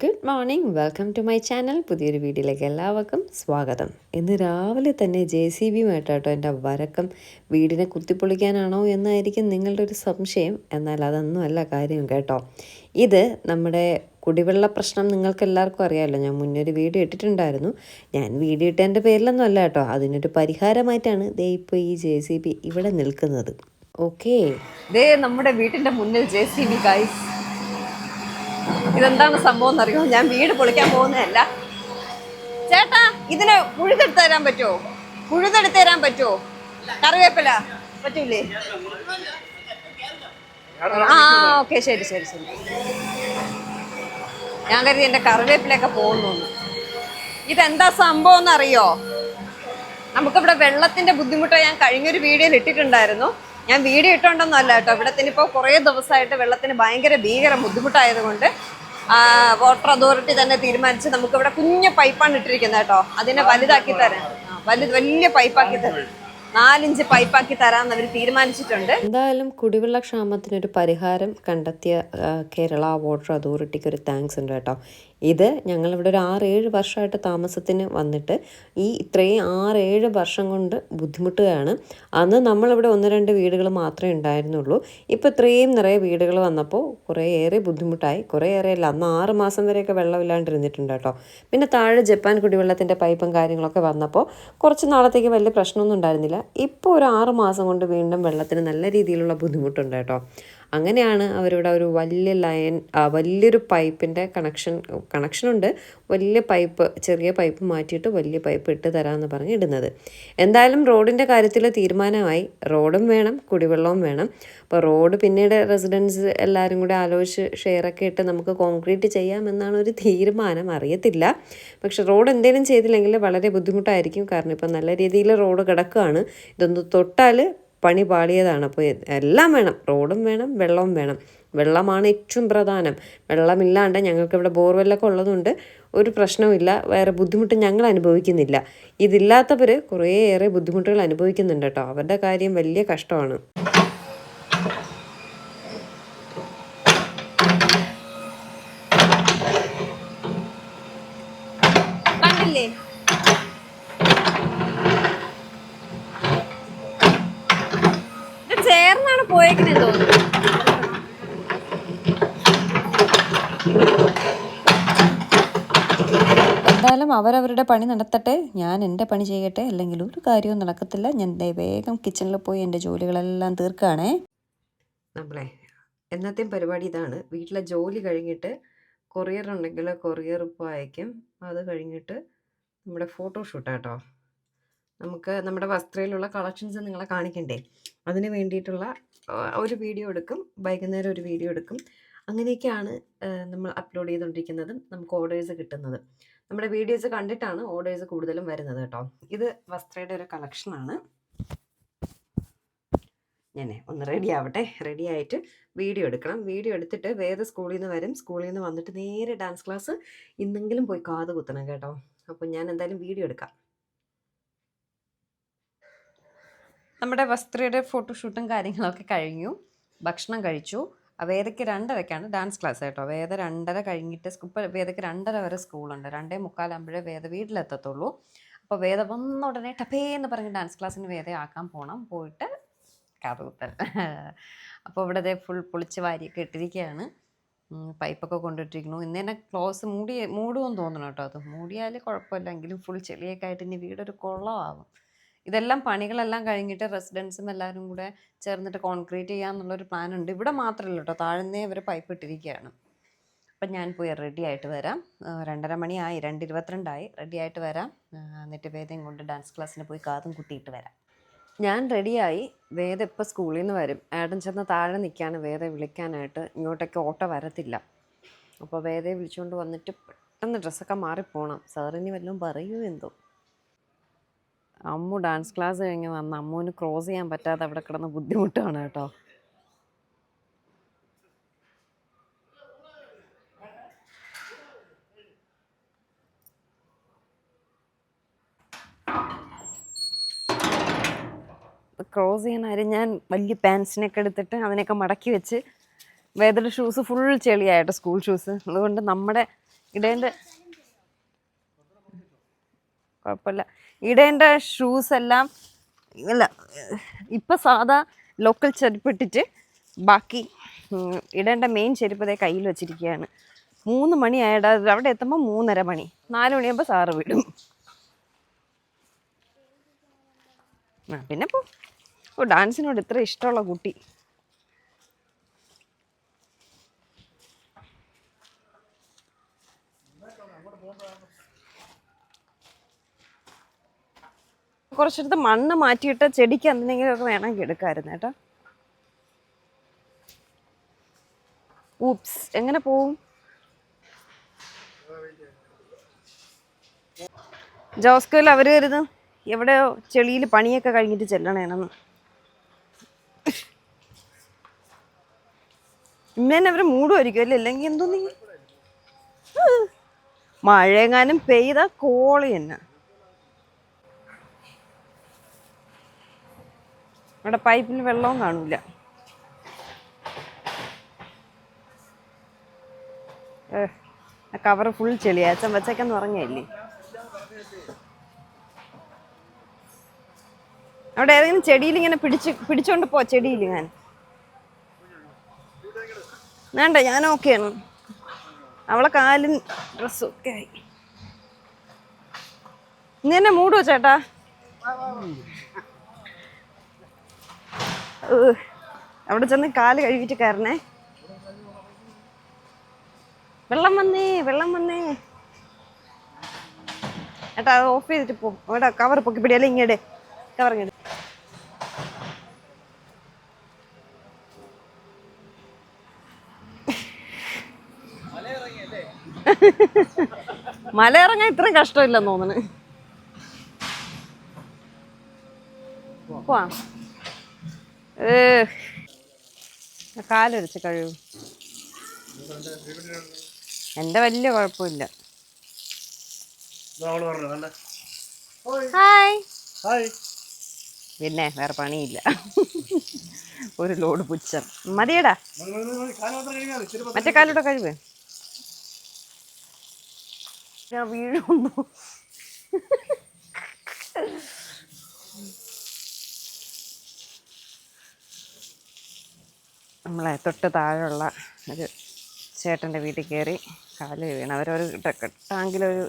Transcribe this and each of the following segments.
Good morning, welcome to my channel. പുതിയൊരു വീഡിയോയിലേക്ക് എല്ലാവർക്കും സ്വാഗതം. ഇന്ന് രാവിലെ തന്നെ JCBയുമായിട്ടോ എൻ്റെ വരക്കം. വീടിനെ കുത്തിപ്പൊളിക്കാനാണോ എന്നായിരിക്കും നിങ്ങളുടെ ഒരു സംശയം. എന്നാൽ അതൊന്നും അല്ല കാര്യം കേട്ടോ. ഇത് നമ്മുടെ കുടിവെള്ള പ്രശ്നം നിങ്ങൾക്ക് എല്ലാവർക്കും അറിയാമല്ലോ. ഞാൻ മുന്നേ ഒരു വീഡിയോ ഇട്ടിട്ടുണ്ടായിരുന്നു. ഞാൻ വീഡിയോ ഇട്ടതിൻ്റെ പേരിലൊന്നും അല്ല കേട്ടോ, അതിനൊരു പരിഹാരമായിട്ടാണ് ദേ ഇപ്പോൾ ഈ JCB ഇവിടെ നിൽക്കുന്നത്. ഓക്കെ, ദേ നമ്മുടെ വീട്ടിൻ്റെ മുന്നിൽ JCB ഗൈസ്. ഇതെന്താണ് സംഭവം എന്നറിയോ? ഞാൻ വീട് പൊളിക്കാൻ പോകുന്നതല്ല ചേട്ടാ. ഇതിന് ഉഴുതെടുത്ത് തരാൻ പറ്റുമോ? ഉഴുതെടുത്ത് തരാൻ പറ്റുമോ? കറിവേപ്പില പറ്റൂലേ? ആ ഓക്കെ, ശരി ശരി ശരി. ഞാൻ കരുതി എൻ്റെ കറിവേപ്പിലൊക്കെ പോകുന്നു. ഇതെന്താ സംഭവം എന്നറിയോ? നമുക്കിവിടെ വെള്ളത്തിന്റെ ബുദ്ധിമുട്ട് ഞാൻ കഴിഞ്ഞൊരു വീഡിയോയിൽ ഇട്ടിട്ടുണ്ടായിരുന്നു. ഞാൻ വീഡിയോ ഇട്ടുണ്ടെന്നല്ല കേട്ടോ, ഇവിടത്തിനിപ്പോൾ കുറേ ദിവസമായിട്ട് വെള്ളത്തിന് ഭയങ്കര ബുദ്ധിമുട്ടായതുകൊണ്ട് വാട്ടർ അതോറിറ്റി തന്നെ തീരുമാനിച്ച് നമുക്കിവിടെ കുഞ്ഞു പൈപ്പാണ് ഇട്ടിരിക്കുന്നത് കേട്ടോ. അതിനെ വലുതാക്കി തരാൻ, വലിയ പൈപ്പാക്കി തരാം, 4 ഇഞ്ച് പൈപ്പാക്കി തരാമെന്ന് അവർ തീരുമാനിച്ചിട്ടുണ്ട്. എന്തായാലും കുടിവെള്ള ക്ഷാമത്തിനൊരു പരിഹാരം കണ്ടെത്തിയ കേരള വാട്ടർ അതോറിറ്റിക്ക് ഒരു താങ്ക്സ് ഉണ്ട് കേട്ടോ. ഇത് ഞങ്ങളിവിടെ ഒരു 6-7 വർഷമായിട്ട് താമസത്തിന് വന്നിട്ട് ഇത്രയും 6-7 വർഷം കൊണ്ട് ബുദ്ധിമുട്ടുകയാണ്. അന്ന് നമ്മളിവിടെ 1-2 വീടുകൾ മാത്രമേ ഉണ്ടായിരുന്നുള്ളൂ. ഇപ്പോൾ ഇത്രയും നിറയെ വീടുകൾ വന്നപ്പോൾ കുറേയേറെ ബുദ്ധിമുട്ടായി. കുറേയേറെ അല്ല, അന്ന് 6 മാസം വരെയൊക്കെ വെള്ളമില്ലാണ്ടിരുന്നിട്ടുണ്ട് കേട്ടോ. പിന്നെ താഴെ ജപ്പാൻ കുടിവെള്ളത്തിൻ്റെ പൈപ്പും കാര്യങ്ങളൊക്കെ വന്നപ്പോൾ കുറച്ച് നാളത്തേക്ക് വലിയ പ്രശ്നമൊന്നും ഉണ്ടായിരുന്നില്ല. ഇപ്പോൾ ഒരു 6 മാസം കൊണ്ട് വീണ്ടും വെള്ളത്തിന് നല്ല രീതിയിലുള്ള ബുദ്ധിമുട്ടുണ്ട് കേട്ടോ. അങ്ങനെയാണ് അവരിവിടെ ഒരു വലിയ ലൈൻ, വലിയൊരു പൈപ്പിൻ്റെ കണക്ഷനുണ്ട്. വലിയ പൈപ്പ്, ചെറിയ പൈപ്പ് മാറ്റിയിട്ട് വലിയ പൈപ്പ് ഇട്ട് തരാമെന്ന് പറഞ്ഞ് ഇടുന്നത്. എന്തായാലും റോഡിൻ്റെ കാര്യത്തിൽ തീരുമാനമായി. റോഡും വേണം, കുടിവെള്ളവും വേണം. അപ്പോൾ റോഡ് പിന്നീട് റെസിഡൻസ് എല്ലാവരും കൂടെ ആലോചിച്ച് ഷെയറൊക്കെ ഇട്ട് നമുക്ക് കോൺക്രീറ്റ് ചെയ്യാമെന്നാണ് ഒരു തീരുമാനം. അറിയത്തില്ല. പക്ഷെ റോഡ് എന്തെങ്കിലും ചെയ്തില്ലെങ്കിൽ വളരെ ബുദ്ധിമുട്ടായിരിക്കും. കാരണം ഇപ്പം നല്ല രീതിയിൽ റോഡ് കിടക്കുകയാണ്. ഇതൊന്ന് തൊട്ടാൽ പണി പാളിയതാണ്. അപ്പോൾ എല്ലാം വേണം, റോഡും വേണം, വെള്ളവും വേണം. വെള്ളമാണ് ഏറ്റവും പ്രധാനം. വെള്ളമില്ലാണ്ട് ഞങ്ങൾക്കിവിടെ ബോർവെല്ലൊക്കെ ഉള്ളതുകൊണ്ട് ഒരു പ്രശ്നവുമില്ല, വേറെ ബുദ്ധിമുട്ട് ഞങ്ങൾ അനുഭവിക്കുന്നില്ല. ഇതില്ലാത്തവർ കുറേയേറെ ബുദ്ധിമുട്ടുകൾ അനുഭവിക്കുന്നുണ്ട് കേട്ടോ. അവരുടെ കാര്യം വലിയ കഷ്ടമാണ്. കണ്ടില്ലേ, ചേർന്നാണ് പോയേക്കുന്നത് തോന്നുന്നു. എന്തായാലും അവരവരുടെ പണി നടത്തട്ടെ, ഞാൻ എൻ്റെ പണി ചെയ്യട്ടെ. അല്ലെങ്കിൽ ഒരു കാര്യവും നടക്കത്തില്ല. ഞാൻ വേഗം കിച്ചണിൽ പോയി എൻ്റെ ജോലികളെല്ലാം തീർക്കുകയാണേ. നമ്മളെ എന്നത്തെയും പരിപാടി ഇതാണ്. വീട്ടിലെ ജോലി കഴിഞ്ഞിട്ട് കൊറിയർ ഉണ്ടെങ്കിൽ കൊറിയർ ഇപ്പോൾ അയക്കും. അത് കഴിഞ്ഞിട്ട് നമ്മുടെ ഫോട്ടോഷൂട്ടാട്ടോ. നമുക്ക് നമ്മുടെ വസ്ത്രയിലുള്ള കളക്ഷൻസ് നിങ്ങളെ കാണിക്കണ്ടേ, അതിന് വേണ്ടിയിട്ടുള്ള ഒരു വീഡിയോ എടുക്കും. വൈകുന്നേരം ഒരു വീഡിയോ എടുക്കും. അങ്ങനെയൊക്കെയാണ് നമ്മൾ അപ്ലോഡ് ചെയ്തുകൊണ്ടിരിക്കുന്നതും നമുക്ക് ഓർഡേഴ്സ് കിട്ടുന്നത്. നമ്മുടെ വീഡിയോസ് കണ്ടിട്ടാണ് ഓർഡേഴ്സ് കൂടുതലും വരുന്നത് കേട്ടോ. ഇത് വസ്ത്രയുടെ ഒരു കളക്ഷനാണ്. ഞാൻ ഒന്ന് റെഡി ആവട്ടെ. റെഡി ആയിട്ട് വീഡിയോ എടുക്കണം. വീഡിയോ എടുത്തിട്ട് വേറെ സ്കൂളിൽ നിന്ന് വരും. സ്കൂളിൽ നിന്ന് വന്നിട്ട് നേരെ ഡാൻസ് ക്ലാസ്. ഇന്നെങ്കിലും പോയി കാത് കുത്തണം കേട്ടോ. അപ്പോൾ ഞാൻ എന്തായാലും വീഡിയോ എടുക്കാം. നമ്മുടെ വസ്ത്രയുടെ ഫോട്ടോഷൂട്ടും കാര്യങ്ങളൊക്കെ കഴിഞ്ഞു. ഭക്ഷണം കഴിച്ചു. വേദയ്ക്ക് 2:30ക്കാണ് ഡാൻസ് ക്ലാസ് കേട്ടോ. വേദ 2:30 കഴിഞ്ഞിട്ട് ഇപ്പോൾ വേദയ്ക്ക് 2:30 വരെ സ്കൂളുണ്ട്. 2:45 ആകുമ്പോഴേ വേദ വീട്ടിലെത്തത്തുള്ളൂ. അപ്പോൾ വേദ വന്ന ഉടനെ ടപ്പേന്ന് പറഞ്ഞ് ഡാൻസ് ക്ലാസ്സിന് വേദ ആക്കാൻ പോകണം. പോയിട്ട് കാതുകുത്തൽ. അപ്പോൾ ഇവിടെ ഫുൾ പൊളിച്ച് വാരിയൊക്കെ ഇട്ടിരിക്കുകയാണ്. പൈപ്പൊക്കെ കൊണ്ടിട്ടിരിക്കുന്നു. ഇന്ന് തന്നെ ക്ലോസ് മൂടുമെന്ന് തോന്നണം കേട്ടോ. അത് മൂടിയാൽ കുഴപ്പമില്ല, എങ്കിലും ഫുൾ ചെളിയൊക്കെ ആയിട്ട് ഇനി വീടൊരു കുളമാകും. ഇതെല്ലാം പണികളെല്ലാം കഴിഞ്ഞിട്ട് റെസിഡൻസും എല്ലാവരും കൂടെ ചേർന്നിട്ട് കോൺക്രീറ്റ് ചെയ്യാമെന്നുള്ളൊരു പ്ലാനുണ്ട്. ഇവിടെ മാത്രമല്ല കേട്ടോ, താഴ്ന്നേ അവർ പൈപ്പ് ഇട്ടിരിക്കുകയാണ്. അപ്പം ഞാൻ പോയി റെഡി ആയിട്ട് വരാം. 2:30 മണിയായി, 2:22 റെഡി ആയിട്ട് വരാം. എന്നിട്ട് വേദയും കൊണ്ട് ഡാൻസ് ക്ലാസ്സിന് പോയി കാതും കുത്തിയിട്ട് വരാം. ഞാൻ റെഡിയായി. വേദ ഇപ്പോൾ സ്കൂളിൽ നിന്ന് വരും. ഏട്ടൻ ചെന്ന് താഴെ നിൽക്കുകയാണ് വേദയെ വിളിക്കാനായിട്ട്. ഇങ്ങോട്ടേക്ക് ഓട്ടോ വരത്തില്ല. അപ്പോൾ വേദയെ വിളിച്ചുകൊണ്ട് വന്നിട്ട് പെട്ടെന്ന് ഡ്രസ്സൊക്കെ മാറിപ്പോണം. സാറിനി വല്ലതും പറയൂ എന്തോ. അമ്മു ഡാൻസ് ക്ലാസ് കഴിഞ്ഞ് വന്ന് അമ്മുവിന് ക്രോസ് ചെയ്യാൻ പറ്റാതെ അവിടെ കിടന്ന് ബുദ്ധിമുട്ടാണ് കേട്ടോ. ക്രോസ് ചെയ്യാൻ കാര്യം ഞാൻ വലിയ പാൻസിനൊക്കെ എടുത്തിട്ട് അതിനൊക്കെ മടക്കി വെച്ച് വേദയുടെ ഷൂസ് ഫുൾ ചെളിയായിട്ട്, സ്കൂൾ ഷൂസ്. അതുകൊണ്ട് നമ്മുടെ ഇടേണ്ട കുഴപ്പമില്ല. ഇടേണ്ട ഷൂസ് എല്ലാം ഇല്ല, ഇപ്പം സാധാ ലോക്കൽ ചെരുപ്പിട്ടിട്ട് ബാക്കി ഇടേണ്ട മെയിൻ ചെരുപ്പതേ കയ്യിൽ വെച്ചിരിക്കുകയാണ്. 3 മണിയായിടാ, അവിടെ എത്തുമ്പോൾ 3:30 മണി. 4 മണിയാകുമ്പോൾ സാറ് വിടും. പിന്നെ ഡാൻസിനോട് ഇത്ര ഇഷ്ടമുള്ള കുട്ടി. കുറച്ചെടുത്ത് മണ്ണ് മാറ്റിയിട്ട് ചെടിക്ക് എന്തെങ്കിലുമൊക്കെ വേണമെങ്കിൽ എടുക്കാമായിരുന്നു കേട്ടോ. ഊപ്സ്, എങ്ങനെ പോവും? ജോസ്കോയിൽ അവർ കരുതും എവിടെയോ ചെളിയിൽ പണിയൊക്കെ കഴിഞ്ഞിട്ട് ചെല്ലണേണെന്ന്. ഇമ്മേനെ അവർ മൂടുമായിരിക്കും അല്ലേ, അല്ലെങ്കിൽ എന്തോന്നി മഴയെങ്ങാനും പെയ്ത കോളി തന്നെ. അവിടെ പൈപ്പിൽ വെള്ളവും കാണൂല. കവർ ഫുൾ ചെളിയാ. അച്ഛൻ വച്ചേക്കെന്ന് പറഞ്ഞല്ലേ. അവിടെ ഏതെങ്കിലും ചെടിയിൽ ഇങ്ങനെ പിടിച്ചോണ്ട് പോ. ചെടിയിൽ ഞാൻ വേണ്ട, ഞാൻ ഓക്കെയാണ്. അവളെ കാലും ഡ്രസ്സും ഒക്കെ ആയി. ഇന്ന് തന്നെ മൂടുവോ ചേട്ടാ? അവിടെ ചെന്ന് കാല് കഴുകിട്ട് കയറണേ. വെള്ളം വന്നേ. ഏട്ടാ അത് ഓഫ് ചെയ്തിട്ട് പോ. അവിടെ കവർ പൊക്കി പിടിയല്ലേ, ഇങ്ങോട്ട് കവർ ഇങ്ങോട്ട്. മല ഇറങ്ങാൻ ഇത്രയും കഷ്ടമില്ലെന്ന് തോന്നുന്നു. കാലൊരിച്ച് കഴിവ്. എന്റെ വലിയ കുഴപ്പമില്ല. ഹായ്. പിന്നെ വേറെ പണിയില്ല. ഒരു ലോഡ് പുച്ഛം മതിയടാ. മറ്റേ കാലൂടെ കഴിവ്. ഞാൻ വീഴുന്നു. നമ്മളെ തൊട്ട് താഴെയുള്ള ഒരു ചേട്ടൻ്റെ വീട്ടിൽ കയറി കാല് വീണ്. അവരൊരു ടാങ്കിലൊരു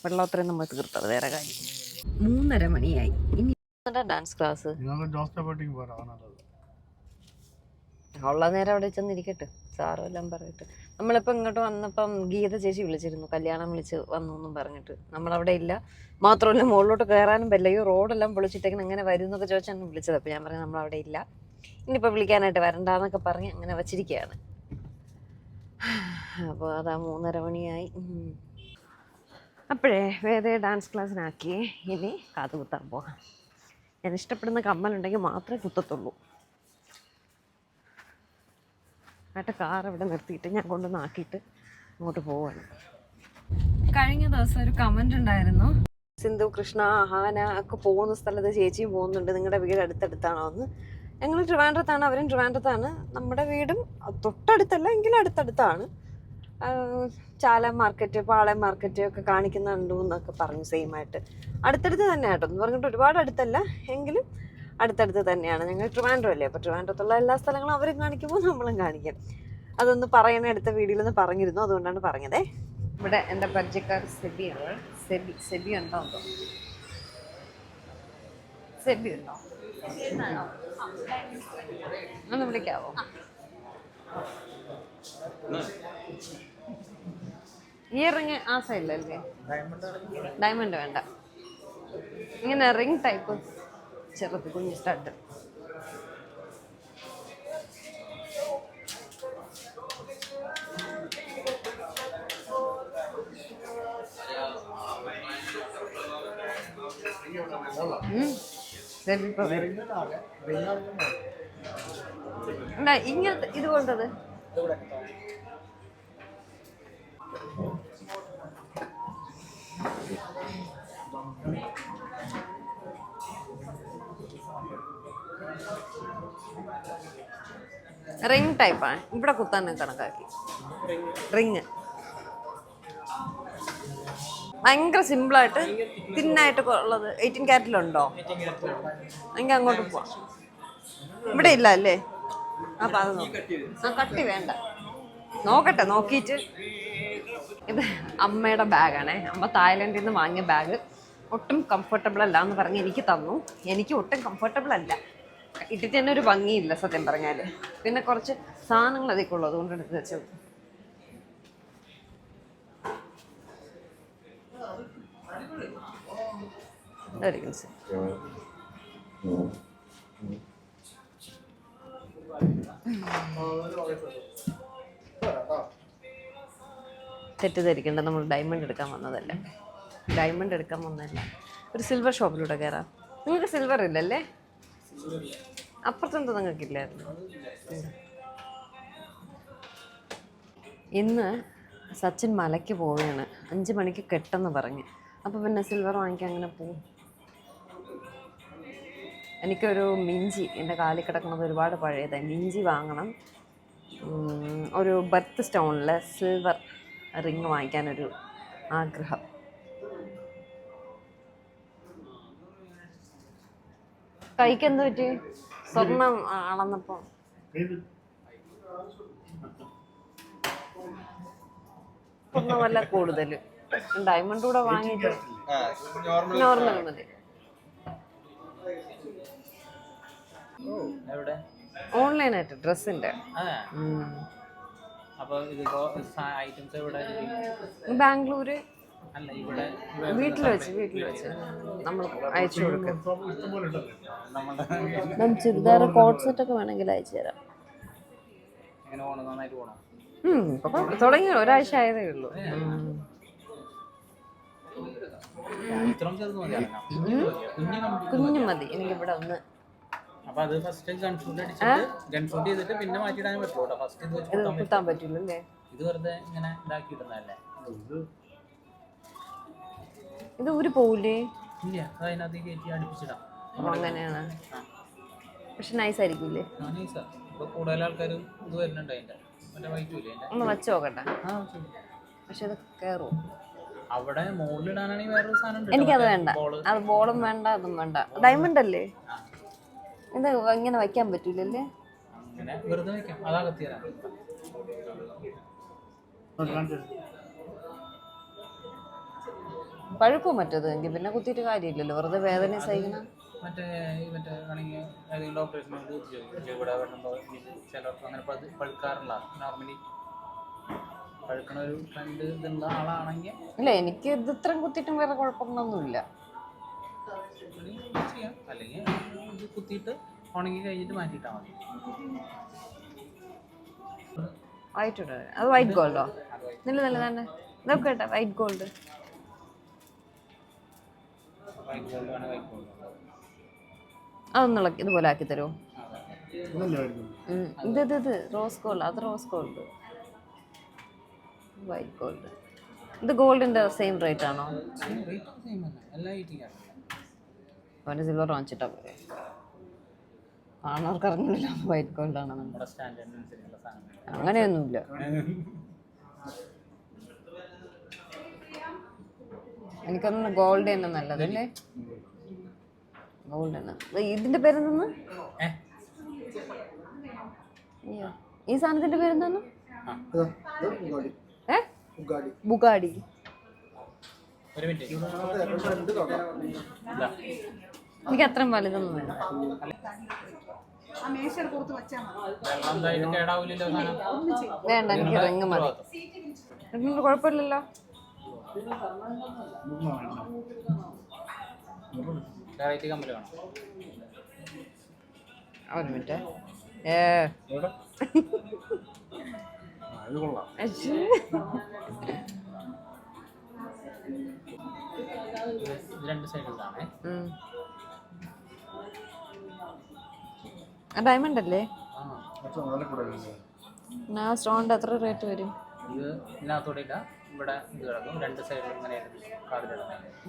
വെള്ളോത്രയും നമ്മൾ തീർത്തത് വേറെ കാര്യം. 3:30 മണിയായി. ഇനി ഡാൻസ് ക്ലാസ് ഉള്ള നേരം അവിടെ ചെന്നിരിക്കട്ടെ. സാറും എല്ലാം പറഞ്ഞിട്ട് നമ്മളിപ്പോൾ ഇങ്ങോട്ട് വന്നപ്പം ഗീത ചേച്ചി വിളിച്ചിരുന്നു, കല്യാണം വിളിച്ച് വന്നു എന്നും പറഞ്ഞിട്ട്. നമ്മളവിടെ ഇല്ല. മാത്രമല്ല മുകളിലോട്ട് കയറാനും പറ്റില്ല. റോഡെല്ലാം പൊളിച്ചിട്ടേക്കണം, എങ്ങനെ വരും എന്നൊക്കെ ചോദിച്ചാണ് വിളിച്ചത്. അപ്പോൾ ഞാൻ പറഞ്ഞു നമ്മളവിടെ ഇല്ല, ഇനിയിപ്പോൾ വിളിക്കാനായിട്ട് വരണ്ടെന്നൊക്കെ പറഞ്ഞ് അങ്ങനെ വച്ചിരിക്കുകയാണ്. അപ്പോൾ അതാ 3:30 മണിയായി. അപ്പോഴേ വേറെ ഡാൻസ് ക്ലാസ്സിനാക്കി. ഇനി കാത് കുത്താൻ പോകാം. ഞാൻ ഇഷ്ടപ്പെടുന്ന കമ്മലുണ്ടെങ്കിൽ മാത്രമേ കുത്തത്തുള്ളൂ. ആട്ടെ, കാർ ഇവിടെ നിർത്തിയിട്ട് ഞാൻ കൊണ്ടുവന്ന് ആക്കിയിട്ട് അങ്ങോട്ട് പോവാണ്. കഴിഞ്ഞ ദിവസം ഒരു കമൻ്റ് ഉണ്ടായിരുന്നു, സിന്ധു, കൃഷ്ണ, അഹാന ഒക്കെ പോകുന്ന സ്ഥലത്ത് ചേച്ചിയും പോകുന്നുണ്ട്, നിങ്ങളുടെ വീട് അടുത്തടുത്താണോ എന്ന്. ഞങ്ങൾ ട്രിവാൻഡ്രത്താണ്, അവരും ട്രിവാൻഡ്രത്താണ്. നമ്മുടെ വീടും തൊട്ടടുത്തല്ല എങ്കിലും അടുത്തടുത്താണ്. ചാല മാർക്കറ്റ്, പാളയം മാർക്കറ്റ് ഒക്കെ കാണിക്കുന്നുണ്ടോ എന്നൊക്കെ പറഞ്ഞു. സെയിം ആയിട്ട് അടുത്തടുത്ത് തന്നെ ആട്ടോ എന്ന് പറഞ്ഞിട്ട് ഒരുപാട് അടുത്തല്ല എങ്കിലും അടുത്തടുത്ത് തന്നെയാണ്. ഞങ്ങൾ ട്രിവാൻഡ്രം അല്ലേ, അപ്പോൾ ട്രിവാൻഡ്രത്തുള്ള എല്ലാ സ്ഥലങ്ങളും അവരും കാണിക്കുമ്പോൾ നമ്മളും കാണിക്കും. അതൊന്ന് പറയണേ, അടുത്ത വീഡിയോയിലൊന്ന് പറഞ്ഞിരുന്നു, അതുകൊണ്ടാണ് പറഞ്ഞതേ. ഇവിടെ എൻ്റെ പരിചയക്കാർ സെബിയാണ്. സെബി ഉണ്ടോ? സെബി ഉണ്ടോ? ഒന്ന് വിളിക്കാവോ? ഈ റിങ് ആ സൈഡിലല്ലേ? ഡയമണ്ട് വേണ്ട, ഇങ്ങനെ റിങ് ടൈപ്പ് ചെറുത് കുഞ്ഞ് സ്റ്റഡ്. ഇങ്ങനത്തെ ഇതുപോലത്തത് റിങ് ടൈപ്പാണ്. ഇവിടെ കുത്താൻ കണക്കാക്കി റിങ്. ഭയങ്കര സിമ്പിളായിട്ട് തിന്നായിട്ട് ഉള്ളത് 18 ക്യാരറ്റിലുണ്ടോ? എനിക്ക് അങ്ങോട്ട് പോവാം. ഇവിടെ ഇല്ല അല്ലേ? അപ്പം അത് കട്ടി വേണ്ട, നോക്കട്ടെ നോക്കിയിട്ട്. ഇത് അമ്മയുടെ ബാഗാണേ. അമ്മ തായ്ലൻഡിൽ നിന്ന് വാങ്ങിയ ബാഗ്. ഒട്ടും കംഫർട്ടബിൾ അല്ല എന്ന് പറഞ്ഞ് എനിക്ക് തന്നു. എനിക്ക് ഒട്ടും കംഫർട്ടബിൾ അല്ല, ഇട്ടിട്ട് തന്നെ ഒരു ഭംഗിയില്ല സത്യം പറഞ്ഞാൽ. പിന്നെ കുറച്ച് സാധനങ്ങൾ അതിക്കുള്ളൂ, അതുകൊണ്ട് എടുത്ത് വെച്ചത്. തെറ്റിദ്ധരിക്കേണ്ട, നമ്മൾ ഡയമണ്ട് എടുക്കാൻ വന്നതല്ല. ഡയമണ്ട് എടുക്കാൻ വന്നതല്ല, ഒരു സിൽവർ ഷോപ്പിലൂടെ കയറാം. നിങ്ങൾക്ക് സിൽവർ ഇല്ലല്ലേ? അപ്പുറത്തെന്താ നിങ്ങൾക്കില്ലായിരുന്നു? ഇന്ന് സച്ചിൻ മലയ്ക്ക് പോവുകയാണ്. 5 മണിക്ക് കെട്ടെന്ന് പറഞ്ഞ്. അപ്പോൾ പിന്നെ സിൽവർ വാങ്ങിക്കാൻ അങ്ങനെ പോവും. എനിക്കൊരു മിഞ്ചി, എൻ്റെ കാലിൽ കിടക്കുന്നത് ഒരുപാട് പഴയതാണ്. മിഞ്ചി വാങ്ങണം. ഒരു ബർത്ത് സ്റ്റോണിൽ സിൽവർ റിങ് വാങ്ങിക്കാനൊരു ആഗ്രഹം. കൈക്ക് എന്ത് പറ്റി? സ്വർണം അളന്നപ്പം വല്ല കൂടുതല്. ഡയമണ്ട് കൂടെ വാങ്ങിയിട്ട് നോർമൽ മതി. ഓൺലൈനായിട്ട് ഡ്രസ്സിന്റെ ബാംഗ്ലൂര് വീട്ടിൽ വെച്ച് നമ്മൾ അയച്ചു കൊടുക്കും. ചുരിദാർ കോട്ട് സെറ്റ് ഒക്കെ വേണമെങ്കിൽ അയച്ചു തരാം. തുടങ്ങി ഒരാഴ്ച ആയതേ ഉള്ളൂ. കുഞ്ഞു മതി എനിക്കിവിടെ ഒന്ന്. കുത്താൻ പറ്റില്ലല്ലേ? ഇത് ഊരി പോവില്ലേ? അങ്ങനെയാണ്, പക്ഷെ നൈസ് ആയിരിക്കൂലേ? ഒന്ന് വെച്ച് നോക്കട്ടെ. പക്ഷെ ഇത് കയറും. എനിക്കത് വേണ്ട, അത് ബോളും വേണ്ട, അതും വേണ്ട. ഡയമണ്ട് അല്ലേ ഇത്? ഇങ്ങനെ വയ്ക്കാൻ പറ്റൂലല്ലേ? പഴുക്കും മറ്റത് എങ്കിൽ പിന്നെ കുത്തിയിട്ട് കാര്യമില്ലല്ലോ, വെറുതെ വേദന സഹിക്കണം. ഇല്ല, എനിക്ക് ഇത് ഇത്രയും കുത്തിയിട്ടും വേറെ കുഴപ്പമൊന്നുമില്ല. വൈറ്റ് ഇട, അത് വൈറ്റ് ഗോൾഡോ? നല്ല നല്ല തന്നെ ഇതൊക്കെ കേട്ടോ, വൈറ്റ് ഗോൾഡ്. അതൊന്നുള്ള ഇതുപോലെ ആക്കി തരുമോ? ഇത് റോസ് ഗോൾഡ്, അത് റോസ് ഗോൾഡ്, വൈറ്റ് ഗോൾഡ്. ഇത് ഗോൾഡിന്റെ സെയിം റേറ്റ് ആണോ? അവൻ്റെ സിൽവർ വാങ്ങിച്ചിട്ടാ പോലെ ആണവർക്ക് അറിഞ്ഞില്ല വൈറ്റ് ഗോൾഡ് ആണെന്ന്. അങ്ങനെയൊന്നുമില്ല. എനിക്കൊന്നും ഗോൾഡ് തന്നെ നല്ലതല്ലേ? ഗോൾഡ് തന്നെ. ഇതിന്റെ പേരെന്തെന്ന്? ഈ സാധനത്തിന്റെ പേരെന്താന്ന്? ബുഗാഡി. എനിക്ക് അത്രയും വലുതൊന്നും വേണ്ട. വേണ്ട, എനിക്ക് റിങ് മതി. കുഴപ്പമില്ലല്ലോ. ഒരു മിനിറ്റ്. ഡയമണ്ട് അല്ലേ? ആ സ്റ്റോണിന്റെ എത്ര റേറ്റ് വരും?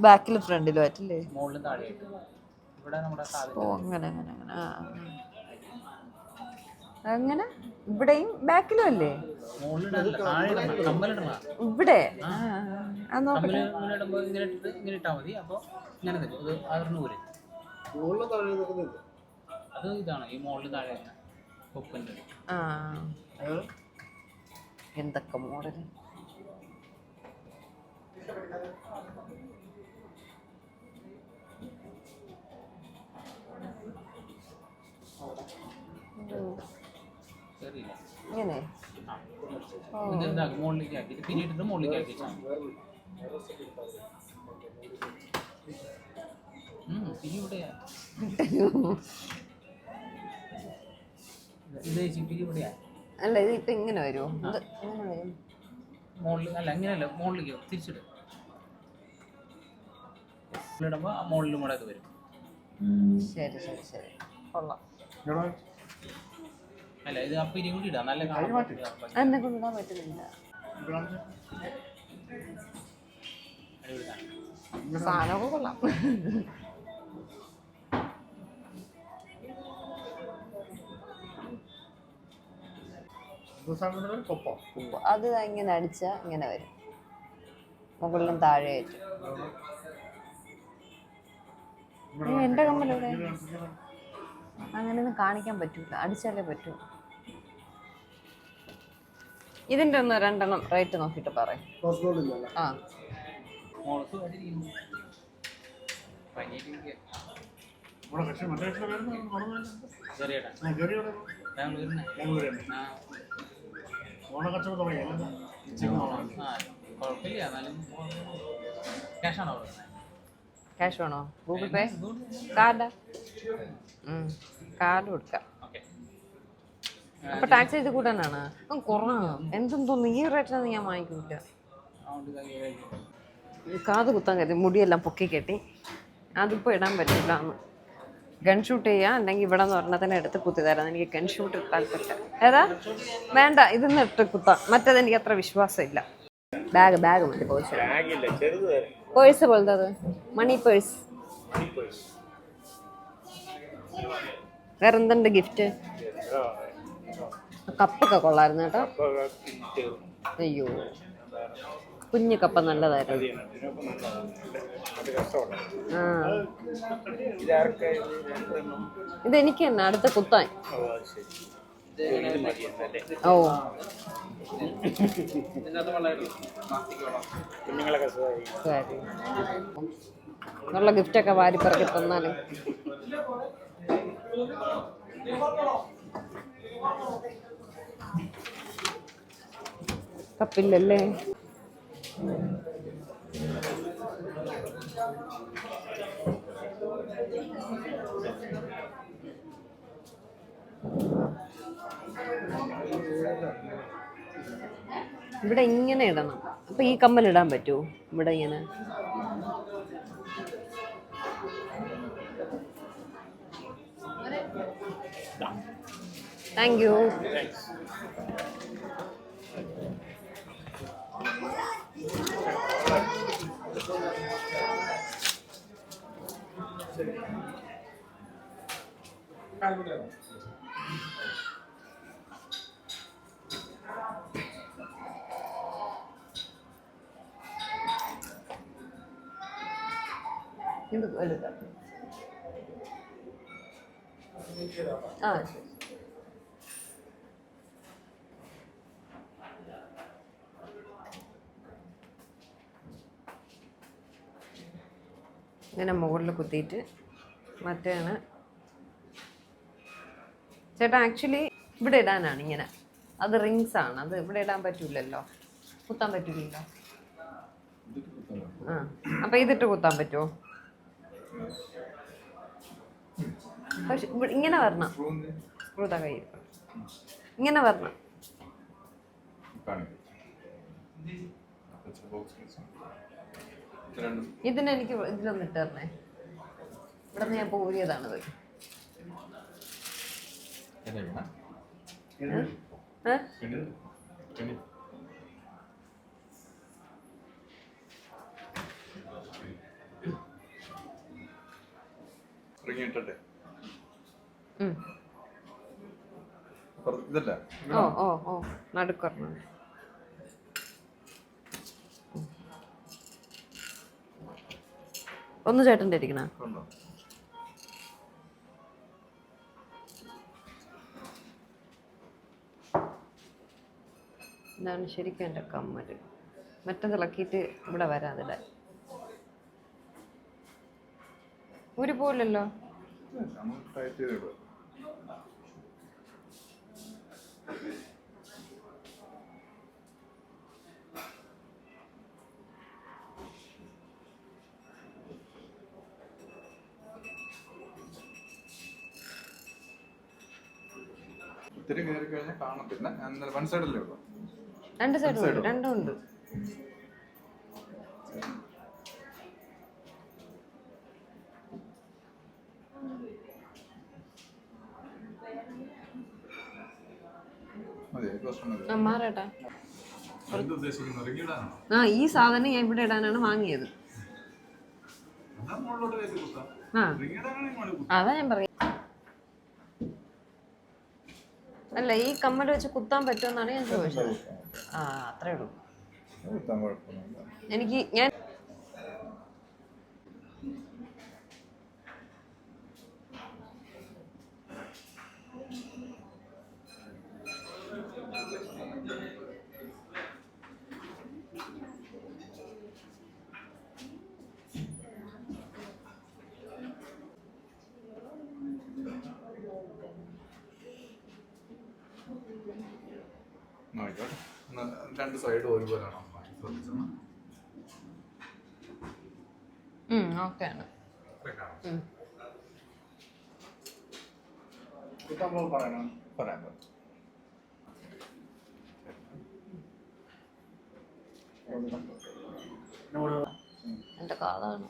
ബാക്കിലും ഫ്രണ്ടിലും ആയിട്ടില്ലേ? ഓ അങ്ങനെ അങ്ങനെ അങ്ങനെ. അങ്ങനെ ഇവിടെയും ബാക്കിലും അല്ലേ ഇവിടെ അത് നോക്കട്ടെ. എന്തൊക്കെ മോഡല് ഇങ്ങനെ അല്ല ഇത് ഇപ്പൊ ഇങ്ങനെ വരുമോ? അല്ല അങ്ങനെയല്ല, മുകളിലേക്ക് തിരിച്ചിടും. ഇടുമ്പോ മുകളിലും കൂടെ അത് വരും. ശരി ശരി ശരി കൊള്ളാം. അല്ല ഇത് അപ്പൊ ഇനി കൂടി ഇടാം. നല്ല എന്നെ കൊണ്ടിടാൻ പറ്റുന്നില്ല. സാധനമൊക്കെ കൊള്ളാം. അത് ഇങ്ങനെ അടിച്ചാ ഇങ്ങനെ വരും, മുകളിലും താഴെയായിട്ട്. എന്റെ കമ്മലിവിടെ അങ്ങനെയൊന്നും കാണിക്കാൻ പറ്റൂല, അടിച്ചാലേ പറ്റൂ. ഇതിന്റെ ഒന്ന് രണ്ടെണ്ണം റേറ്റ് നോക്കിട്ട് പറയും. ആ ക്യാഷ് വേണോ? ഗൂഗിൾ പേ, കാർഡ്? കാർഡ് കൊടുക്കാം. അപ്പൊ ടാക്സ് ഇത് കൂട്ടാനാണ് കുറവാണ്. എന്തും തോന്നുന്നു ഈ റേറ്റിനൊന്നും ഞാൻ വാങ്ങിക്കൂല. കാത് കുത്താൻ കരുതി മുടിയെല്ലാം പൊക്കി കെട്ടി. അതിപ്പോൾ ഇടാൻ പറ്റില്ല. ഗൺ ഷൂട്ട് ചെയ്യാം, അല്ലെങ്കിൽ ഇവിടെ നിന്ന് ഒരെണ്ണത്തിനെ എടുത്ത് കുത്തി തരാം. എനിക്ക് ഗൺ ഷൂട്ട് താല്പര്യമില്ല. ഏതാ വേണ്ട, ഇതൊന്നും ഇട്ട് കുത്താം. മറ്റേത് എനിക്ക് അത്ര വിശ്വാസമില്ല. ബാഗ് മതി. പേഴ്സ് പോലത്തെ അത്, മണി പേഴ്സ്. വേറെ എന്തുണ്ട് ഗിഫ്റ്റ്? കപ്പൊക്കെ കൊള്ളായിരുന്നു കേട്ടോ. അയ്യോ കുഞ്ഞു കപ്പ നല്ലതായിരുന്നു. ആ ഇതെനിക്ക് തന്നെ അടുത്ത കുത്താൻ. ഓ ശരി, നല്ല ഗിഫ്റ്റൊക്കെ വാരിപ്പറക്കി തന്നാലും. കപ്പില്ലല്ലേ? ഇവിടെ ഇങ്ങനെ ഇടണം. അപ്പൊ ഈ കമ്മൽ ഇടാൻ പറ്റുമോ ഇവിടെ ഇങ്ങനെ? Thank you. ഇത് എടുക്കാം. ആ ശരി. ഇങ്ങനെ മുകളിൽ കുത്തിയിട്ട് മറ്റേണ് ചേട്ടാ. ആക്ച്വലി ഇവിടെ ഇടാനാണ് ഇങ്ങനെ. അത് റിങ്സ് ആണ്, അത് ഇവിടെ ഇടാൻ പറ്റൂലല്ലോ, കുത്താൻ പറ്റൂലല്ലോ. ആ അപ്പൊ ഇതിട്ട് കുത്താൻ പറ്റുമോ? പക്ഷെ ഇങ്ങനെ വരണം. സ്ക്രൂ കൈ ഇങ്ങനെ വരണം. ഇതിനെനിക്ക് ഇതിലൊന്ന് ഇട്ട് തരണേ. ഇവിടെ നിന്ന് ഞാൻ പോരിയതാണത്. ഇതല്ല ഓ ഓ ഓ നടുക്കൊരെണ്ണം. ഒന്ന് ചേട്ടൻ്റെ ഇരിക്കണ. ഉണ്ടോ? ഇതാണ് ശരിക്കും എൻ്റെ കമ്മല്. മറ്റതിളക്കിയിട്ട് ഇവിടെ വരാതിടാൻ. ഒരു പോലല്ലോ. ടൈറ്റ് ചെയ്തിടുക. ഒത്തിരി കയറി കഴിഞ്ഞാൽ കാണത്തില്ല. വൺ സൈഡല്ലേ ഉള്ളൂ. രണ്ട് സൈഡും ഉണ്ട്, രണ്ടും ഉണ്ട്. മാറേട്ടാ. ആ ഈ സാധനം ഞാൻ ഇവിടെ ഇടാനാണ് വാങ്ങിയത്. ആ അതാ ഞാൻ പറയാം. അല്ല ഈ കമ്മൽ വെച്ച് കുത്താൻ പറ്റുമെന്നാണ് ഞാൻ ചോദിച്ചത്. ആ അത്രേ ഉള്ളൂ. എനിക്ക് ഞാൻ രണ്ട് സൈഡ് ഒരുപോലെയാണോ ശ്രദ്ധിച്ചത്? ഓക്കെയാണ്. പറയാം. എൻ്റെ കാതാണ്.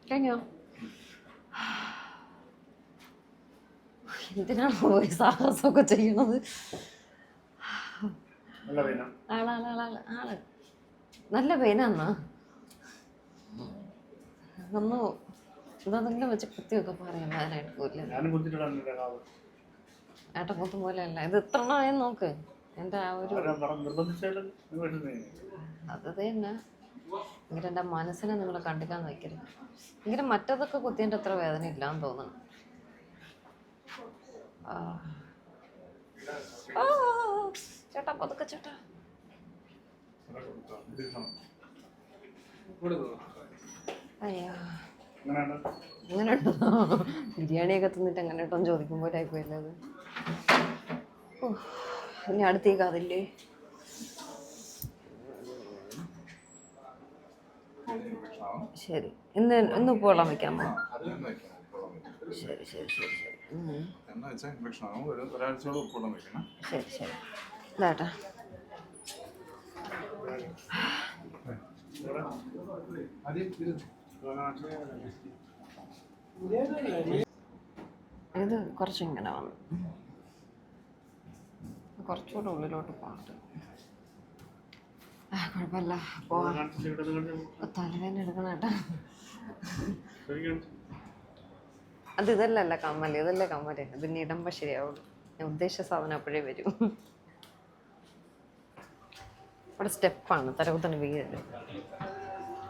കഴിഞ്ഞോ? എന്തിനാണ് പോയി സാഹസമൊക്കെ ചെയ്യണത്? ആള് നല്ല പെയിനാന്നാ. ഒന്ന് ഇതെന്തെങ്കിലും വെച്ച് കുത്തിയൊക്കെ പറയാൻ വേദനായിട്ട് പോയില്ല. ഏട്ടൻ കുത്തും പോലെയല്ല ഇത്. എത്ര എണ്ണമായെന്ന് നോക്ക്. എൻ്റെ ആ ഒരു അത് തന്നെ. എങ്കിലും എൻ്റെ മനസ്സിനെ നിങ്ങൾ കണ്ടിക്കാൻ വയ്ക്കരുത്. എങ്കിലും മറ്റതൊക്കെ കുത്തിയതിൻ്റെ അത്ര വേദന ഇല്ലാന്ന് തോന്നണം. ചേട്ടാ പതുക്കെ ചേട്ടാ. അയ്യോ അങ്ങനെ ഉണ്ടോ? ബിരിയാണിയൊക്കെ തിന്നിട്ട് അങ്ങനെ കേട്ടോ ചോദിക്കുമ്പോൾ ആയിപ്പോയില്ലേ അത്. ഇനി അടുത്തേക്ക് അതില്ലേ. ശരി ഇന്ന് ഉപ്പുവെള്ളം വെക്കാമോ? ശരി ശരി ശരി ശരി ശരി ശരി ഇതാട്ടാ. ഇത് കുറച്ചിങ്ങനെ വന്നു. കുറച്ചുകൂടെ ഉള്ളിലോട്ട് പോകട്ടെ. കുഴപ്പമില്ല. തലവേദന എടുക്കണം കേട്ടാ. അത് ഇതല്ലല്ല കമ്മല്. ഇതല്ലേ കമ്മല്. ഇതിന് ഇടുമ്പോൾ ശരിയാവുള്ളൂ. ഞാൻ ഉദ്ദേശിച്ച സാധനം അപ്പോഴേ വരും. ഇവിടെ സ്റ്റെപ്പാണ്. തലകുത്തന്നെ വീഴല്.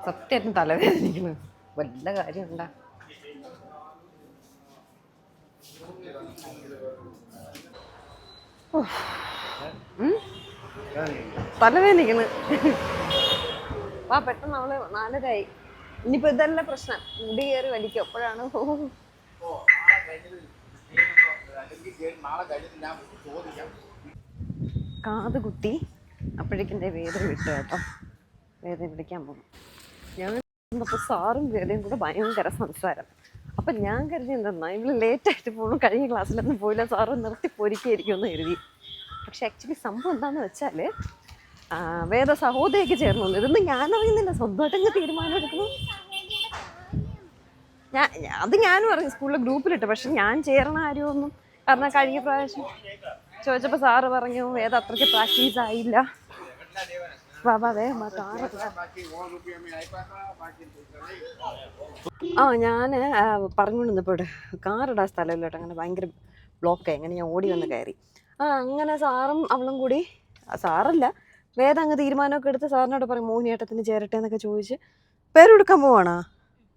സത്യമായിട്ടും തലവേദനിക്കുന്നു. വല്ല കാര്യം ഉണ്ടാ. തലവേദനിക്കുന്നു. പെട്ടെന്ന് അവള് 4:30 ഇനിയിപ്പോ ഇതല്ല പ്രശ്നം. മുടി കയറി വലിക്കും. അപ്പോഴാണ് കാത് കുത്തി. അപ്പോഴേക്കും വേദന വിട്ടു കേട്ടോ. വേദന പിടിക്കാൻ പോകും. ഞാൻ അപ്പോൾ സാറും വേദനയും കൂടെ ഭയങ്കര സംസാരം. അപ്പം ഞാൻ കരുതി എന്തെന്നാ ഇവള് ലേറ്റായിട്ട് പോകുന്നു, കഴിഞ്ഞ ക്ലാസ്സിലൊന്നും പോയില്ല, സാറ് നിർത്തി പൊരിക്കായിരിക്കുമെന്ന് കരുതി. പക്ഷെ ആക്ച്വലി സംഭവം എന്താണെന്ന് വെച്ചാൽ വേദ സഹോദരിക്ക് ചേർന്നു. ഇതൊന്നും ഞാനറിയുന്നില്ല. സ്വന്തമായിട്ടങ്ങ് തീരുമാനം എടുക്കുന്നു. ഞാനും അറിയാം. സ്കൂളിലെ ഗ്രൂപ്പിലിട്ട്. പക്ഷെ ഞാൻ ചേരണ കാര്യമൊന്നും കാരണം കഴിഞ്ഞ പ്രാവശ്യം ചോദിച്ചപ്പോൾ സാറ് പറഞ്ഞു വേദ അത്രയ്ക്ക് പ്രാക്ടീസ് ആയില്ല. ഞാൻ പറഞ്ഞുകൊണ്ടിരുന്നപ്പോൾ ഇവിടെ കാറിടാൻ സ്ഥലമില്ല കേട്ടോ. അങ്ങനെ ഭയങ്കര ബ്ലോക്കായി. അങ്ങനെ ഞാൻ ഓടി വന്ന് കയറി. അങ്ങനെ സാറും അവളും കൂടി, സാറല്ല വേദ അങ്ങ് തീരുമാനമൊക്കെ എടുത്ത് സാറിനോട് പറയും മോഹിനിയാട്ടത്തിന് ചേരട്ടെ എന്നൊക്കെ ചോദിച്ച് പേരെടുക്കാൻ പോവാണോ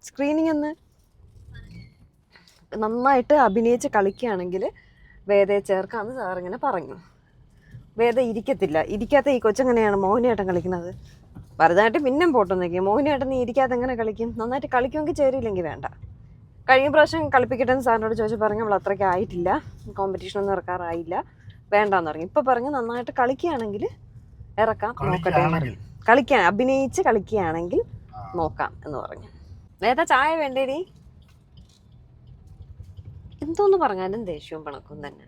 സ്ക്രീനിങ് എന്ന്. നന്നായിട്ട് അഭിനയിച്ച് കളിക്കുകയാണെങ്കിൽ വേദയെ ചേർക്കാമെന്ന് സാറിങ്ങനെ പറഞ്ഞു. വേദ ഇരിക്കാത്ത ഈ കൊച്ചെങ്ങനെയാണ് മോഹിനിയാട്ടം കളിക്കുന്നത്? ഭരതനാട്യം പിന്നെ പോട്ടെന്നൊക്കെ, മോഹിനിയാട്ടം നീ ഇരിക്കാതെ എങ്ങനെ കളിക്കും? നന്നായിട്ട് കളിക്കുമെങ്കിൽ ചേരിയില്ലെങ്കിൽ വേണ്ട. കഴിഞ്ഞ പ്രാവശ്യം കളിപ്പിക്കട്ടെ എന്ന് സാറിനോട് ചോദിച്ചു പറഞ്ഞു അവൾ അത്രയ്ക്ക് ആയിട്ടില്ല, കോമ്പറ്റീഷനൊന്നും ഇറക്കാറായില്ല, വേണ്ടാന്ന് പറഞ്ഞു. ഇപ്പം പറഞ്ഞു നന്നായിട്ട് കളിക്കുകയാണെങ്കിൽ ഇറക്കാം, നോക്കട്ടെ, അഭിനയിച്ച് കളിക്കുകയാണെങ്കിൽ നോക്കാം എന്ന് പറഞ്ഞു. വേദ ചായ വേണ്ടേടി? എന്തോന്ന് പറഞ്ഞാലും ദേഷ്യവും പിണക്കും തന്നെ.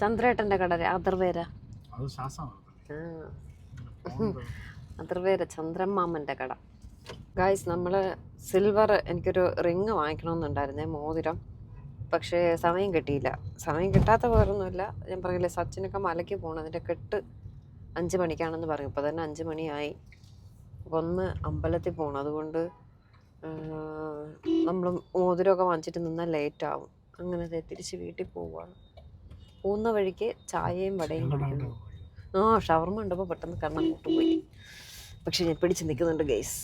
ചന്ദ്രേട്ടന്റെ കട അതിർവേര, അതിർവേര ചന്ദ്രമാമന്റെ കട. ഗായ്സ്, നമ്മള് സിൽവർ എനിക്കൊരു റിങ് വാങ്ങിക്കണമെന്നുണ്ടായിരുന്നേ, മോതിരം. പക്ഷേ സമയം കിട്ടിയില്ല. സമയം കിട്ടാത്ത വേറൊന്നുമില്ല, ഞാൻ പറഞ്ഞില്ലേ സച്ചിനൊക്കെ മലയ്ക്ക് പോകണം, അതിൻ്റെ കെട്ട് 5 മണിക്കാണെന്ന് പറയും. ഇപ്പോൾ തന്നെ 5 മണിയായി. അപ്പോൾ ഒന്ന് അമ്പലത്തിൽ പോകണം, അതുകൊണ്ട് നമ്മൾ മോതിരമൊക്കെ വാങ്ങിച്ചിട്ട് നിന്നാൽ ലേറ്റാവും. അങ്ങനെ തിരിച്ച് വീട്ടിൽ പോവുകയാണ്. പോകുന്ന വഴിക്ക് ചായയും വടയും കുടിക്കുന്നു. ഷവർമ ഉണ്ടപ്പോൾ പെട്ടെന്ന് കണ്ണങ്ങോട്ട് പോയി. പക്ഷെ ഞാൻ പിടിച്ച് നിൽക്കുന്നുണ്ട് ഗൈസ്.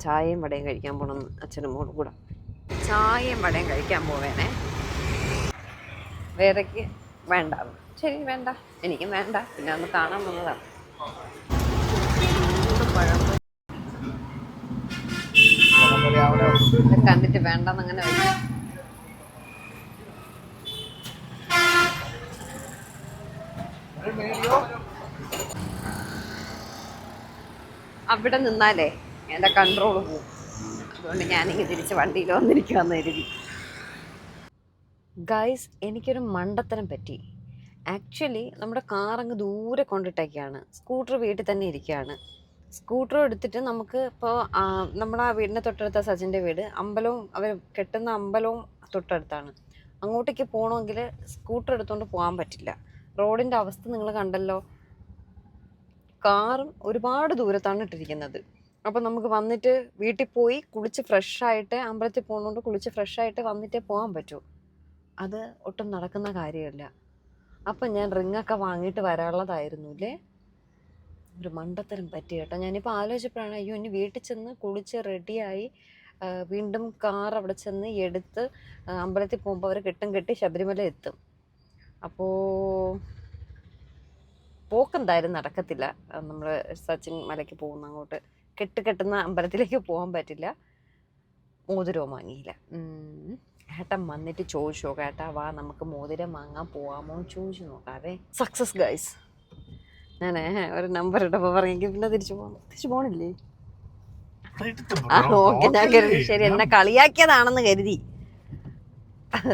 ചായയും വടയും കഴിക്കാൻ പോകണം അച്ഛനും മോളും കൂടെ. ചായയും വടയും കഴിക്കാൻ പോവേണേ. വേദയ്ക്ക് വേണ്ട. ശരി വേണ്ട, എനിക്കും വേണ്ട. പിന്നെ ഒന്ന് കാണാൻ വന്നതാണ്. കണ്ടിട്ട് വേണ്ടെന്നങ്ങനെ വരും. അവിടെ നിന്നാലേ എൻ്റെ കൺട്രോൾ പോകും. അതുകൊണ്ട് ഞാനിങ്ങനെ തിരിച്ച് വണ്ടിയിൽ വന്നിരിക്കുമെന്ന് കരുതി. ഗൈസ്, എനിക്കൊരു മണ്ടത്തരം പറ്റി. ആക്ച്വലി നമ്മുടെ കാറങ്ങ് ദൂരെ കൊണ്ടിട്ടേക്കാണ്, സ്കൂട്ടർ വീട്ടിൽ തന്നെ ഇരിക്കുകയാണ്. സ്കൂട്ടർ എടുത്തിട്ട് നമുക്ക് ഇപ്പോൾ നമ്മുടെ ആ വീടിൻ്റെ തൊട്ടടുത്ത സച്ചിൻ്റെ വീട്, അമ്പലവും അവർ കെട്ടുന്ന അമ്പലവും തൊട്ടടുത്താണ്. അങ്ങോട്ടേക്ക് പോകണമെങ്കിൽ സ്കൂട്ടർ എടുത്തുകൊണ്ട് പോകാൻ പറ്റില്ല. റോഡിൻ്റെ അവസ്ഥ നിങ്ങൾ കണ്ടല്ലോ. കാറും ഒരുപാട് ദൂരത്താണ് ഇട്ടിരിക്കുന്നത്. അപ്പോൾ നമുക്ക് വന്നിട്ട് വീട്ടിൽ പോയി കുളിച്ച് ഫ്രഷായിട്ട്, അമ്പലത്തിൽ പോകുന്നതുകൊണ്ട് കുളിച്ച് ഫ്രഷായിട്ട് വന്നിട്ടേ പോകാൻ പറ്റൂ. അത് ഒട്ടും നടക്കുന്ന കാര്യമല്ല. അപ്പം ഞാൻ റിങ്ങൊക്കെ വാങ്ങിയിട്ട് വരാനുള്ളതായിരുന്നു അല്ലേ. ഒരു മണ്ടത്തരം പറ്റി കേട്ടോ. ഞാനിപ്പോൾ ആലോചിച്ചപ്പോഴാണ്, അയ്യോ ഇനി വീട്ടിൽ ചെന്ന് കുളിച്ച് റെഡിയായി വീണ്ടും കാർ അവിടെ ചെന്ന് എടുത്ത് അമ്പലത്തിൽ പോകുമ്പോൾ അവർ കെട്ടി ശബരിമല എത്തും. അപ്പോൾ പോക്കെന്തായാലും നടക്കത്തില്ല. നമ്മൾ സച്ചിൻ മലയ്ക്ക് പോകുന്ന അങ്ങോട്ട് കെട്ടുന്ന അമ്പലത്തിലേക്ക് പോകാൻ പറ്റില്ല. മോതിരവും വാങ്ങിയില്ല. ഏട്ടൻ വന്നിട്ട് ചോദിച്ചു നോക്കാം, ഏട്ടാ വാ നമുക്ക് മോതിരം വാങ്ങാൻ പോവാമോ ചോദിച്ചു നോക്കാവേ. Success guys. ഞാൻ ഒരു നമ്പർ ഇട്ടപ്പോൾ പറഞ്ഞെങ്കിൽ പിന്നെ തിരിച്ചു പോകണില്ലേ? ഓക്കെ, ഞാൻ കരുതി ശരി എന്നെ കളിയാക്കിയതാണെന്ന് കരുതി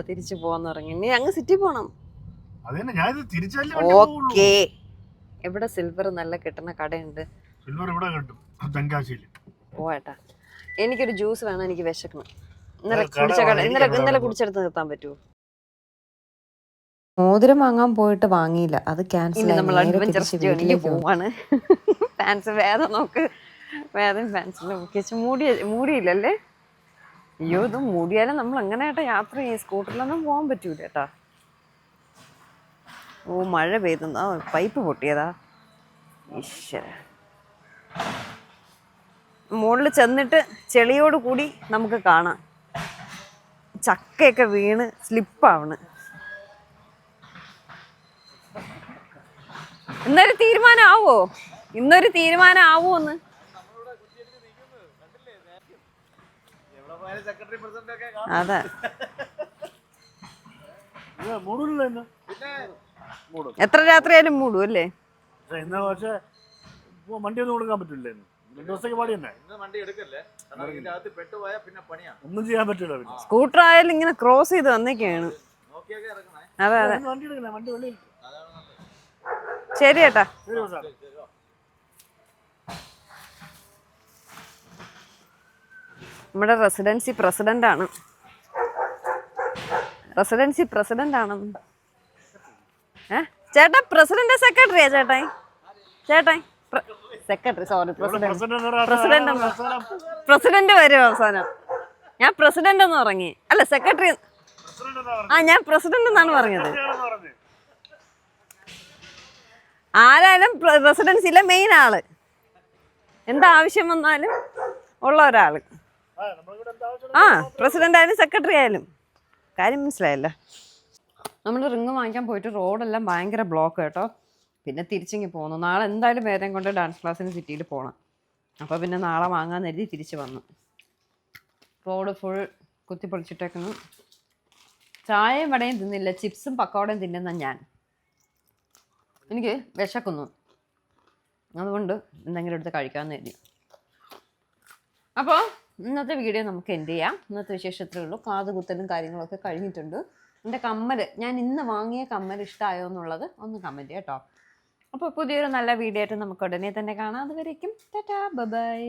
തിരിച്ചു പോവാന്ന് പറഞ്ഞു. ഇനി അങ്ങ് സിറ്റി പോണം. ഓക്കേ, എവിടെ സിൽവർ നല്ല കിട്ടുന്ന കടയുണ്ട്? പോയേട്ടാ, എനിക്കൊരു ജ്യൂസ് വേണം, എനിക്ക് വിശക്കണം. ഇന്നലെ കുടിച്ചെടുത്ത് നിർത്താൻ പറ്റുമോ? മോതിരം വാങ്ങാൻ പോയിട്ട് വാങ്ങിയില്ല, അത് ക്യാൻസൽ. നമ്മൾ അഡ്വഞ്ചർ ജേർണിക്ക് പോവാണ്. ഫാൻസ് വേദം നോക്ക്, വേദം ഫാൻസിന്റെ മുഖ്യ മൂടിയില്ലല്ലേ? അയ്യോ, ഇത് മൂടിയാലും നമ്മൾ എങ്ങനെയായിട്ടാ യാത്ര ചെയ്യും? സ്കൂട്ടറിലൊന്നും പോകാൻ പറ്റൂല കേട്ടാ. ഓ, മഴ പെയ്തുന്നാ, പൈപ്പ് പൊട്ടിയതാ. ഈശ്വര, മുകളിൽ ചെന്നിട്ട് ചെളിയോട് കൂടി നമുക്ക് കാണാം. ചക്കയൊക്കെ വീണ് സ്ലിപ്പാവണ്. ഇന്നൊരു തീരുമാനം ആവോന്ന്? അതെ, എത്ര രാത്രിയായാലും മൂടും അല്ലേ? വണ്ടി ഒന്നും കൊടുക്കാൻ പറ്റില്ലേ? 2 ദിവസത്തേക്ക് പാടി തന്നെ ഒന്നും ചെയ്യാൻ പറ്റില്ല. സ്കൂട്ടർ ആയാലും ഇങ്ങനെ ക്രോസ് ചെയ്ത് വന്നേക്കാണ്. അതെ അതെ, ശരി ഏട്ടാ. നമ്മുടെ റെസിഡൻസി പ്രസിഡന്റ് ആണ്. ചേട്ടാ പ്രസിഡന്റ് സെക്രട്ടറിയാ ചേട്ടായി സെക്രട്ടറി സോറി പ്രസിഡന്റ് വരും അവസാനം. ഞാൻ പ്രസിഡന്റ് എന്ന് പറഞ്ഞു. അല്ല സെക്രട്ടറി. ഞാൻ പ്രസിഡന്റ് എന്നാണ് പറഞ്ഞത്. ആരായാലും റെസിഡൻസിയിലെ മെയിൻ ആള്, എന്താവശ്യം വന്നാലും ഉള്ള ഒരാള്. പ്രസിഡന്റ് ആയാലും സെക്രട്ടറി ആയാലും കാര്യം മനസ്സിലായല്ലോ. നമ്മൾ റിങ് വാങ്ങിക്കാൻ പോയിട്ട് റോഡെല്ലാം ഭയങ്കര ബ്ലോക്ക് കേട്ടോ. പിന്നെ തിരിച്ചിങ്ങി പോന്നു. നാളെ എന്തായാലും വേറെ കൊണ്ട് ഡാൻസ് ക്ലാസ്സിന് സിറ്റിയിൽ പോകണം. അപ്പോൾ പിന്നെ നാളെ വാങ്ങാൻ കരുതി തിരിച്ച് വന്നു. റോഡ് ഫുൾ കുത്തിപ്പൊളിച്ചിട്ടേക്കുന്നു. ചായയും വടയും തിന്നില്ല, ചിപ്സും പക്കോടയും തിന്നുന്ന ഞാൻ. എനിക്ക് വിശക്കുന്നു, അതുകൊണ്ട് എന്തെങ്കിലും എടുത്ത് കഴിക്കാമെന്ന് കരുതി. അപ്പോൾ ഇന്നത്തെ വീഡിയോ നമുക്ക് എൻഡ് ചെയ്യാം. ഇന്നത്തെ വിശേഷത്തിലേ ഉള്ളൂ. കാതുകുത്തലും കാര്യങ്ങളൊക്കെ കഴിഞ്ഞിട്ടുണ്ട്. എൻ്റെ കമ്മൽ, ഞാൻ ഇന്ന് വാങ്ങിയ കമ്മൽ ഇഷ്ടമായോ എന്നുള്ളത് ഒന്ന് കമൻറ്റ് കേട്ടോ. അപ്പോൾ പുതിയൊരു നല്ല വീഡിയോ ആയിട്ട് നമുക്ക് ഉടനെ തന്നെ കാണാം. അതുവരേക്കും ടാറ്റാ ബൈ.